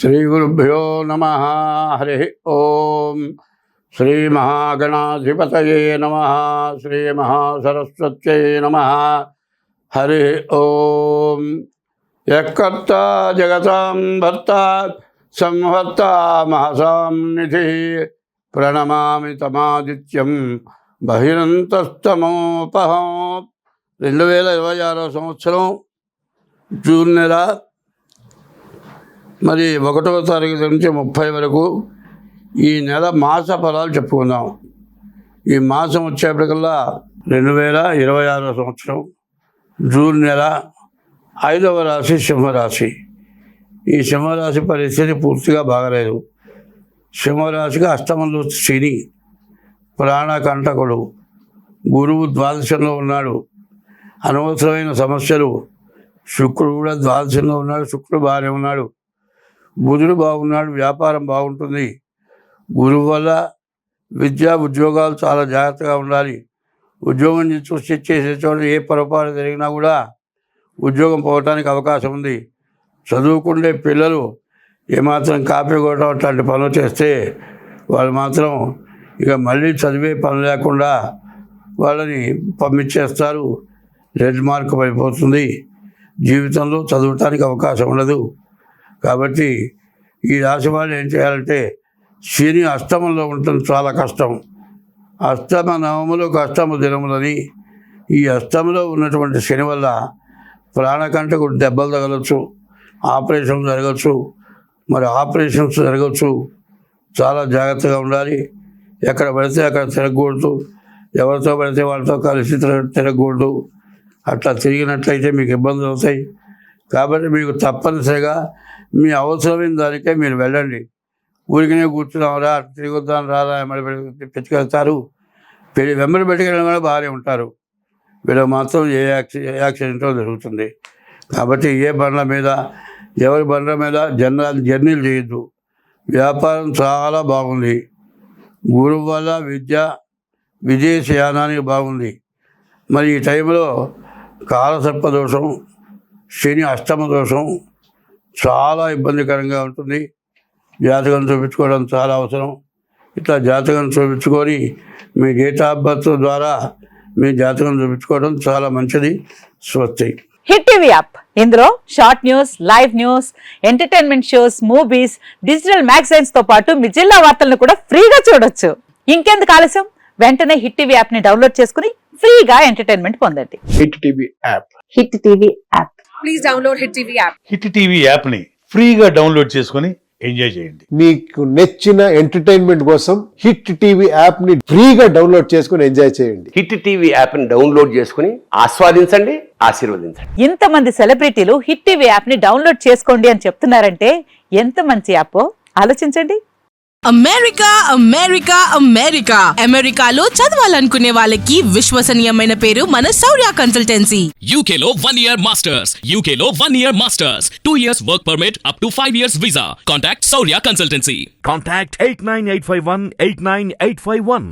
శ్రీగురుభ్యో నమః. హరి ఓం. శ్రీమహాగణాధిపతయే నమః. శ్రీమహాసరస్వత్యై నమః. హరి ఓం. యఃకర్త జగతాం భర్త సంహర్త మహసాం నిధి ప్రణమామి తమాదిత్యం బహిరంతస్తమోపహం. 2026 సంవత్సరం జూన్ నెల మరి 1వ తారీఖు నుంచి 30 వరకు ఈ నెల మాస ఫలాలు చెప్పుకుందాం. ఈ మాసం వచ్చేప్పటికల్లా 2026 సంవత్సరం జూన్ నెల 5వ రాశి సింహరాశి. ఈ సింహరాశి పరిస్థితి పూర్తిగా బాగలేదు. సింహరాశికి అష్టమంలో శని ప్రాణకంటకుడు, గురువు ద్వాదశంలో ఉన్నాడు. అనవసరమైన సమస్యలు. శుక్రుడు కూడా ద్వాదశంలో ఉన్నాడు. శుక్రుడు బాగానే ఉన్నాడు. బుధుడు బాగున్నాడు. వ్యాపారం బాగుంటుంది. గురువు వల్ల విద్యా ఉద్యోగాలు చాలా జాగ్రత్తగా ఉండాలి. ఉద్యోగం సృష్టి చేసే చోట ఏ పొరపాటు జరిగినా కూడా ఉద్యోగం పోవటానికి అవకాశం ఉంది. చదువుకుండే పిల్లలు ఏమాత్రం కాపీ కొట్టడం అట్లాంటి పనులు చేస్తే వాళ్ళు మాత్రం ఇక మళ్ళీ చదివే పని లేకుండా వాళ్ళని పంపించేస్తారు. రెడ్ మార్క్ పడిపోతుంది. జీవితంలో చదవటానికి అవకాశం ఉండదు. కాబట్టి ఈ రాశి వాళ్ళు ఏం చేయాలంటే, శని అష్టమంలో ఉంటుంది, చాలా కష్టం. అష్టమ నవములు అష్టమ దినములని. ఈ అష్టంలో ఉన్నటువంటి శని వల్ల ప్రాణకంటకు దెబ్బలు తగలచ్చు, ఆపరేషన్ జరగచ్చు, మరి ఆపరేషన్స్ జరగచ్చు. చాలా జాగ్రత్తగా ఉండాలి. ఎక్కడ పడితే అక్కడ తిరగకూడదు. ఎవరితో పడితే వాళ్ళతో కలిసి తిరగకూడదు. అట్లా తిరిగినట్లయితే మీకు ఇబ్బందులు అవుతాయి. కాబట్టి మీకు తప్పనిసరిగా మీ అవసరమైన దానికే మీరు వెళ్ళండి. ఊరికనే కూర్చున్నామరా, తిరిగొద్దాం రారా వెంబడి పెట్టుకెళ్తారు. వెంబడి పెట్టుకెళ్ళడం కూడా బాగానే ఉంటారు. వీళ్ళకి మాత్రం ఏ యాక్సిడెంటో జరుగుతుంది. కాబట్టి ఏ బండ్ల మీద, ఎవరి బండ్ల మీద జర్నీలు చేయొద్దు. వ్యాపారం చాలా బాగుంది. గురువు వల్ల విదేశయానానికి బాగుంది. మరి ఈ టైంలో కాలసర్పదోషం, శని అష్టమ దోషం చాలా ఇబ్బందికరంగా ఉంటుంది. జాతకం చూపించుకోవడం చాలా అవసరం. ఇట్లా జాతకం చూపించుకొని మీ డేట్ ఆఫ్ బర్త్ ద్వారా మీ జాతకం చూపించుకోవడం చాలా మంచిది. స్వస్తి. హిట్ టీవీ యాప్, ఇందులో short news, live news, entertainment shows, movies, digital magazines తో పాటు మీ జిల్లా వార్తలను కూడా ఫ్రీగా చూడొచ్చు. ఇంకెందుకు ఆలస్యం, వెంటనే హిట్ టీవీ యాప్ ని డౌన్లోడ్ చేసుకుని ఫ్రీగా ఎంటర్టైన్మెంట్ పొందండి. Hit TV app. Hit TV app. Please download hit TV app. Hit TV app ని ఫ్రీగా డౌన్లోడ్ చేసుకుని ఎంజాయ్ చేయండి. మీకు నచ్చిన ఎంటర్టైన్మెంట్ కోసం హిట్ టీవీ యాప్ ని ఫ్రీగా డౌన్లోడ్ చేసుకుని ఎంజాయ్ చేయండి. హిట్ టీవీ యాప్ ని డౌన్లోడ్ చేసుకుని ఆస్వాదించండి, ఆశీర్వదించండి. ఇంతమంది సెలబ్రిటీలు హిట్ టీవీ యాప్ ని డౌన్లోడ్ చేసుకోండి అని చెప్తున్నారంటే ఎంత మంచి యాప్ ఆలోచించండి. అమెరికా అమెరికా అమెరికా అమెరికాలో చదవాలనుకునే వాళ్ళకి విశ్వసనీయమైన పేరు మన శౌర్య కన్సల్టెన్సీ. UK లో 1 year masters. UK లో 1 year masters. 2 years work permit up to 5 years visa. Contact Saurya Consultancy. Contact 89851 89851.